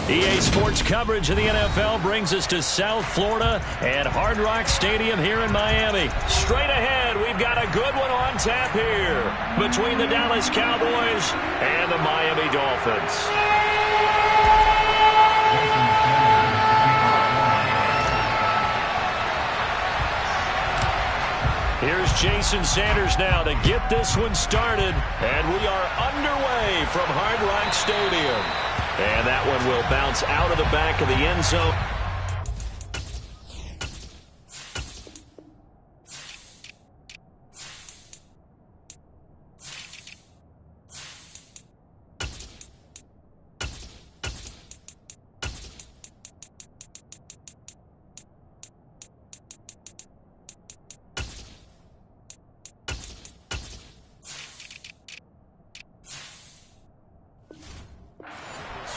EA Sports coverage of the NFL brings us to South Florida and Hard Rock Stadium here in Miami. Straight ahead, we've got a good one on tap here between the Dallas Cowboys and the Miami Dolphins. Here's Jason Sanders now to get this one started, and we are underway from Hard Rock Stadium. And that one will bounce out of the back of the end zone.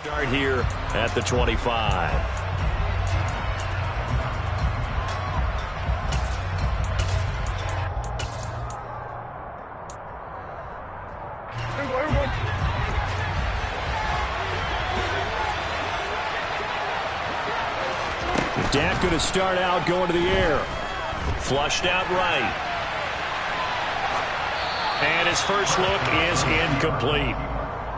Start here at the 25. Dak going to start out going to the air. Flushed out right. And his first look is incomplete.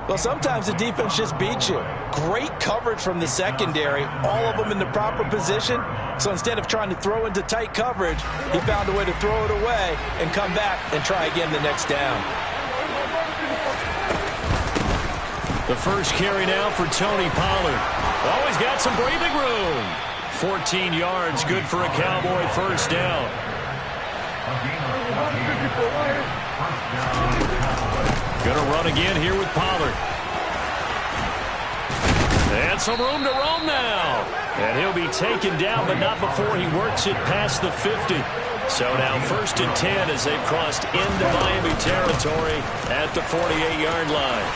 Well, sometimes the defense just beats you. Great coverage from the secondary, all of them in the proper position. So instead of trying to throw into tight coverage, he found a way to throw it away and come back and try again the next down. The first carry now for Tony Pollard. Always got some breathing room. 14 yards, good for a Cowboy first down. Going to run again here with Pollard. And some room to roam now. And he'll be taken down, but not before he works it past the 50. So now 1st and 10 as they've crossed into Miami territory at the 48-yard line.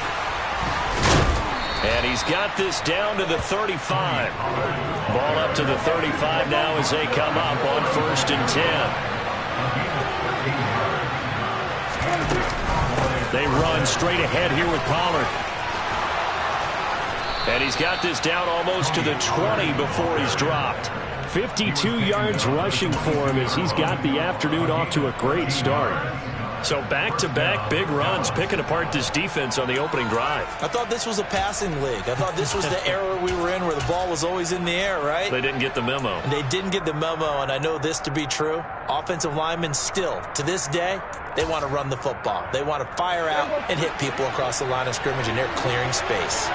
And he's got this down to the 35. Ball up to the 35 now as they come up on 1st and 10. They run straight ahead here with Pollard. And he's got this down almost to the 20 before he's dropped. 52 yards rushing for him as he's got the afternoon off to a great start. So back-to-back big runs picking apart this defense on the opening drive. I thought this was a passing league. I thought this was the era we were in where the ball was always in the air, right? They didn't get the memo. And they didn't get the memo, and I know this to be true. Offensive linemen still, to this day, they want to run the football. They want to fire out and hit people across the line of scrimmage, and they're clearing space.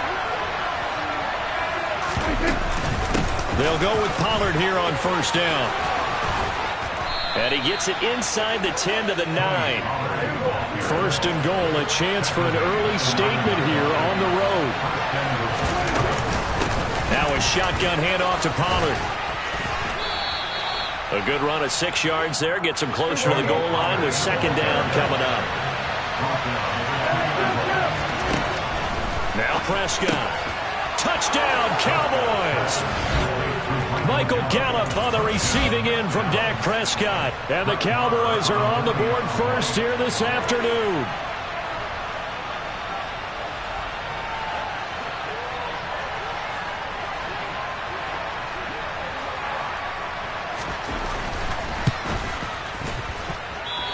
They'll go with Pollard here on first down. And he gets it inside the 10 to the 9. 1st and goal, a chance for an early statement here on the road. Now a shotgun handoff to Pollard. A good run of 6 yards there. Gets him closer to the goal line with 2nd down coming up. Now Prescott. Touchdown, Cowboys! Michael Gallup on the receiving end from Dak Prescott. And the Cowboys are on the board first here this afternoon.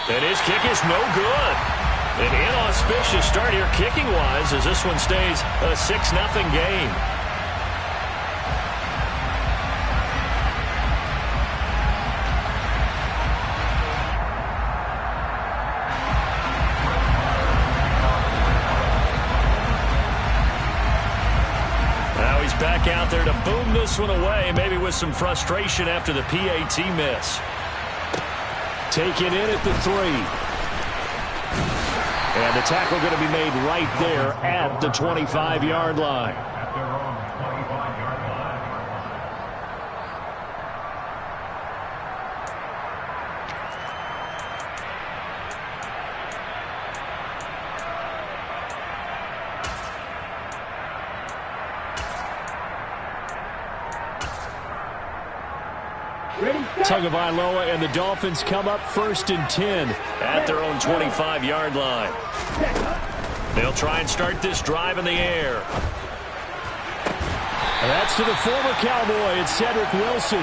And his kick is no good. An inauspicious start here kicking-wise as this one stays a 6-0 game. Now he's back out there to boom this one away, maybe with some frustration after the PAT miss. Taken in at the 3. And the tackle going to be made right there at the 25-yard line. Tagovailoa and the Dolphins come up 1st and 10 at their own 25-yard line. They'll try and start this drive in the air. And that's to the former Cowboy. It's Cedric Wilson.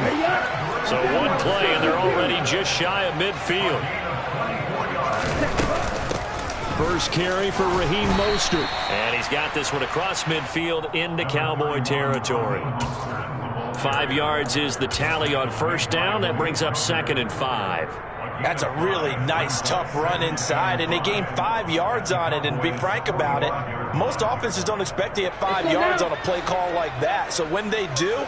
So one play, and they're already just shy of midfield. First carry for Raheem Mostert. And he's got this one across midfield into Cowboy territory. 5 yards is the tally on first down. That brings up 2nd and 5. That's a really nice, tough run inside, and they gained 5 yards on it. And to be frank about it, most offenses don't expect to get 5 yards on a play call like that. So when they do,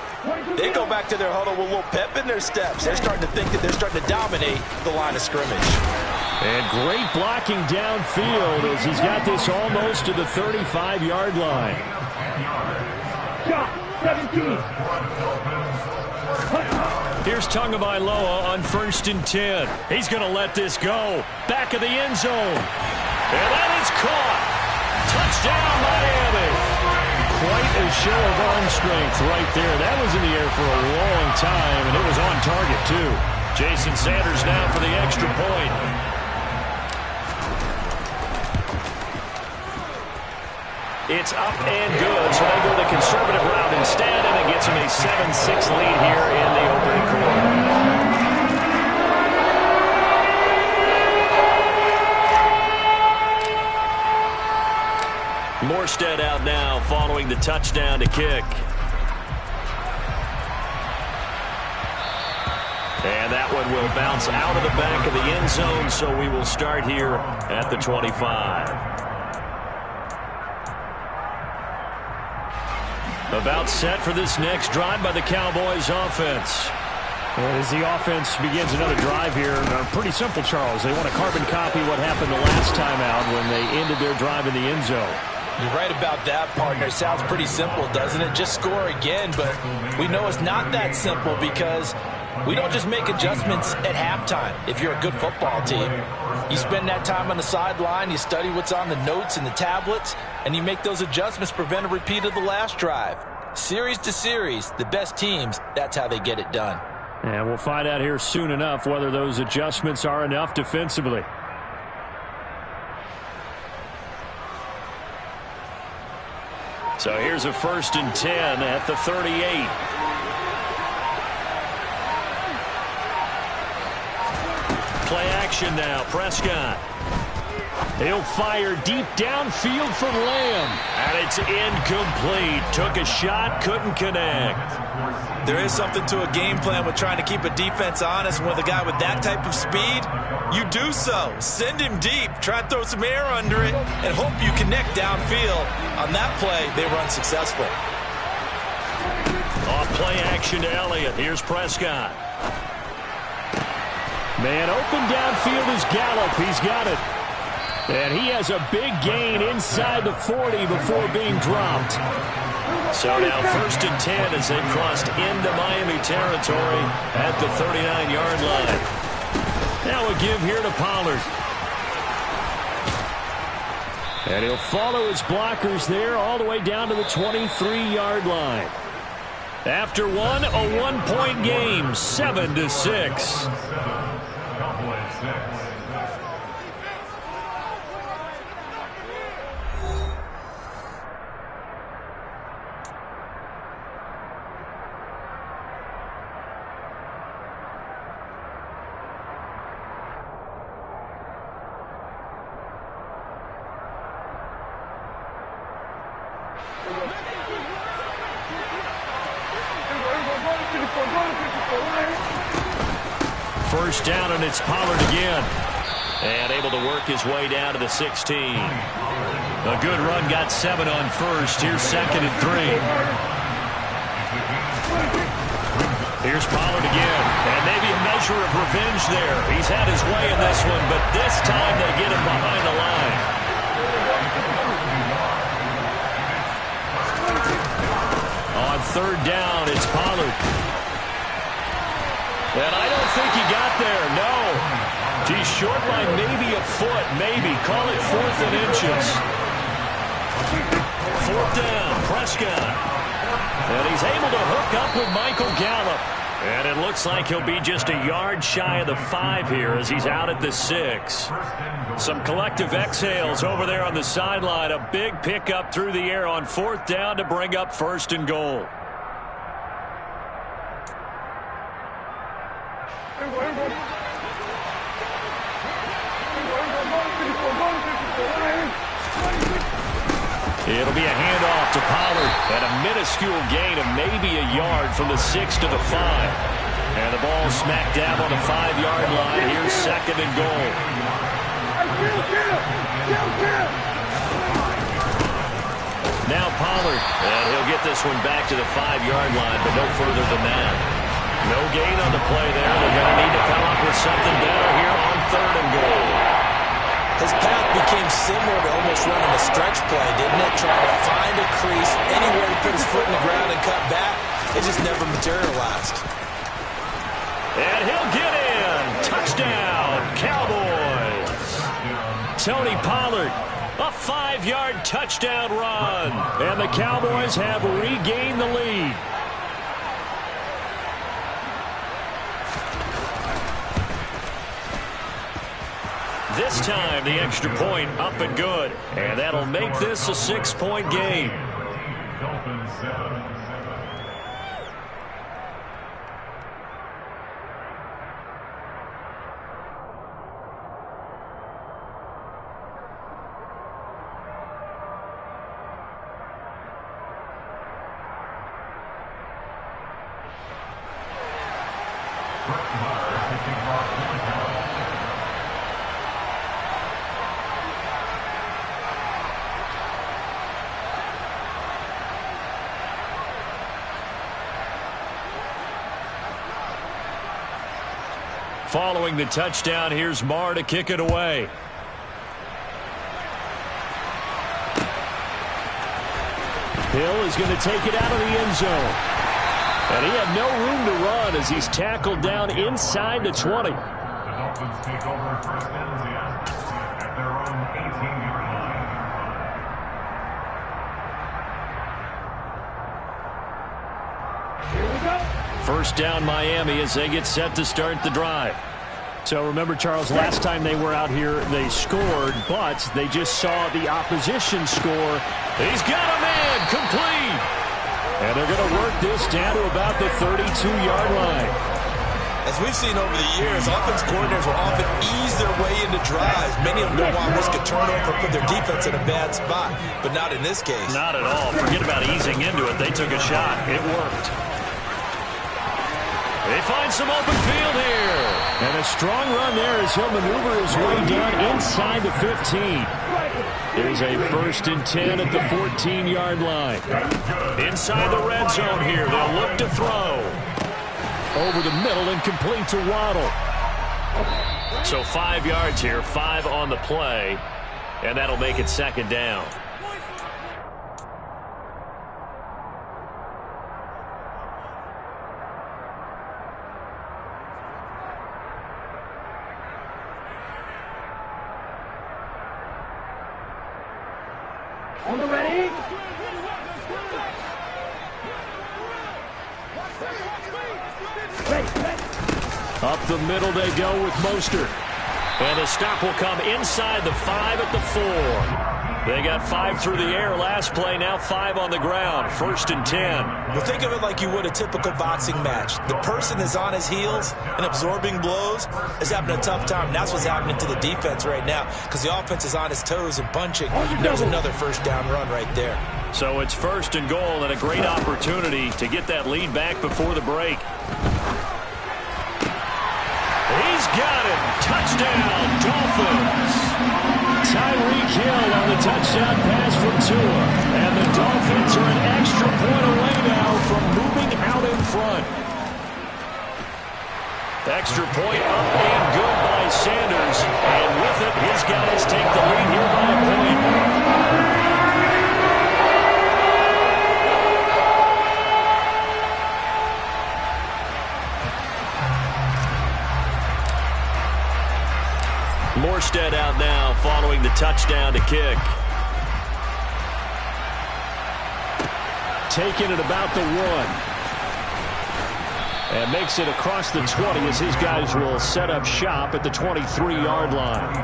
they go back to their huddle with a little pep in their steps. They're starting to think that they're starting to dominate the line of scrimmage. And great blocking downfield as he's got this almost to the 35-yard line. 17. Here's Tagovailoa on 1st and 10. He's going to let this go. Back of the end zone. And that is caught. Touchdown, Miami. Quite a show of arm strength right there. That was in the air for a long time, and it was on target, too. Jason Sanders now for the extra point. It's up and good, so they go the conservative route instead, and it gets them a 7-6 lead here in the opening quarter. Morstead out now following the touchdown to kick. And that one will bounce out of the back of the end zone, so we will start here at the 25. About set for this next drive by the Cowboys offense. And as the offense begins another drive here, pretty simple, Charles. They want to carbon copy what happened the last time out when they ended their drive in the end zone. You're right about that, partner. Sounds pretty simple, doesn't it? Just score again, but we know it's not that simple because we don't just make adjustments at halftime if you're a good football team. You spend that time on the sideline, you study what's on the notes and the tablets, and you make those adjustments to prevent a repeat of the last drive. Series to series, the best teams, that's how they get it done. And we'll find out here soon enough whether those adjustments are enough defensively. So here's a 1st and 10 at the 38. Play action now, Prescott. He'll fire deep downfield from Lamb. And it's incomplete. Took a shot, couldn't connect. There is something to a game plan with trying to keep a defense honest. And with a guy with that type of speed, you do so. Send him deep, try and throw some air under it, and hope you connect downfield. On that play, they were unsuccessful. Off play action to Elliott. Here's Prescott. Man open downfield is Gallup. He's got it. And he has a big gain inside the 40 before being dropped. So now 1st and 10 as they've crossed into Miami territory at the 39-yard line. Now a give here to Pollard. And he'll follow his blockers there all the way down to the 23-yard line. After one, a one-point game, 7-6. First down, and it's Pollard again. And able to work his way down to the 16. A good run, got 7 on first. Here's 2nd and 3. Here's Pollard again. And maybe a measure of revenge there. He's had his way in this one, but this time they get him behind the line. On 3rd down, it's Pollard. And I don't think he got there, no. He's short by maybe a foot, maybe. Call it 4th and inches. 4th down, Prescott. And he's able to hook up with Michael Gallup. And it looks like he'll be just a yard shy of the 5 here as he's out at the 6. Some collective exhales over there on the sideline. A big pickup through the air on 4th down to bring up 1st and goal. It'll be a handoff to Pollard, and a minuscule gain of maybe a yard from the 6 to the 5. And the ball smack dab on the 5-yard line. Here's 2nd and goal. Now Pollard, and he'll get this one back to the 5-yard line, but no further than that. No gain on the play there. They're going to need to come up with something better here on 3rd and goal. His path became similar to almost running a stretch play, didn't it? Trying to find a crease, anywhere to put his foot in the ground and cut back. It just never materialized. And he'll get in. Touchdown, Cowboys. Tony Pollard, a 5-yard touchdown run. And the Cowboys have regained the lead. This time, the extra point up and good. And that'll make this a 6-point game. Following the touchdown, here's Marr to kick it away. Hill is going to take it out of the end zone. And he had no room to run as he's tackled down inside the 20. The Dolphins take over first and 10 at their own 18-yard line. Here we go. First down Miami as they get set to start the drive. So remember, Charles, last time they were out here, they scored, but they just saw the opposition score. He's got a man complete. And they're going to work this down to about the 32-yard line. As we've seen over the years, offense coordinators will often ease their way into drives. Many of them don't want to risk a turnover or put their defense in a bad spot, but not in this case. Not at all. Forget about easing into it. They took a shot. It worked. They find some open field here. And a strong run there as he'll maneuver his way down inside the 15. There's a 1st and 10 at the 14-yard line. Inside the red zone here. They'll look to throw. Over the middle and complete to Waddle. So 5 yards here, 5 on the play, and that'll make it 2nd down. On the ready. Up the middle they go with Mostert. And the stop will come inside the 5 at the 4. They got 5 through the air last play, now 5 on the ground. 1st and 10. Well, think of it like you would a typical boxing match. The person is on his heels and absorbing blows is having a tough time. That's what's happening to the defense right now because the offense is on his toes and punching. There's another 1st down run right there. So it's 1st and goal and a great opportunity to get that lead back before the break. He's got it. Touchdown, Dolphins. Tyreek Hill on the touchdown pass from Tua. And the Dolphins are an extra point away now from moving out in front. Extra point up and good by Sanders. And with it, his guys take the lead here by a point. Morstead out now following the touchdown to kick. Taking it about the 1. And makes it across the 20 as his guys will set up shop at the 23-yard line.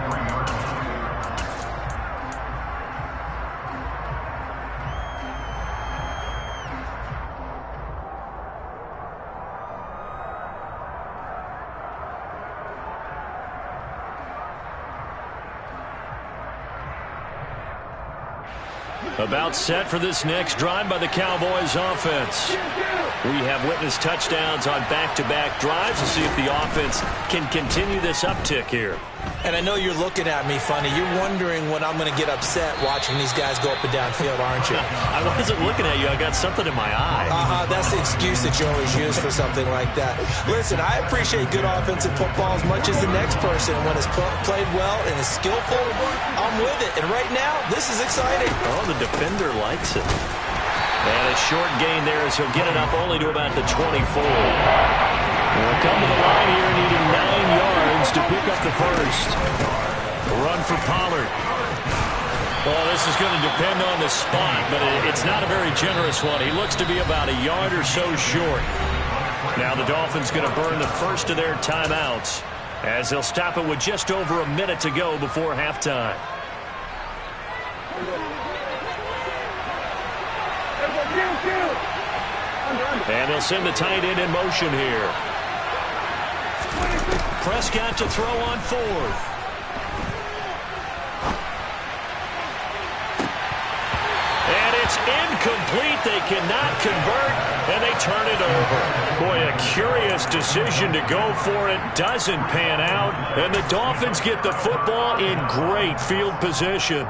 About set for this next drive by the Cowboys offense. We have witnessed touchdowns on back-to-back drives to see if the offense can continue this uptick here. And I know you're looking at me funny. You're wondering when I'm going to get upset watching these guys go up and down field, aren't you? I wasn't looking at you. I got something in my eye. That's the excuse that you always use for something like that. Listen, I appreciate good offensive football as much as the next person. When it's played well and is skillful, I'm with it. And right now, this is exciting. Oh, the defender likes it. And a short gain there as he'll get it up only to about the 24. We'll come to the line here needing 9 yards to pick up the first. Run for Pollard. Well, this is going to depend on the spot, but it's not a very generous one. He looks to be about a yard or so short. Now the Dolphins going to burn the first of their timeouts as they'll stop it with just over a minute to go before halftime. And they'll send the tight end in motion here. Prescott to throw on fourth. And it's incomplete. They cannot convert, and they turn it over. Boy, a curious decision to go for it. Doesn't pan out, and the Dolphins get the football in great field position.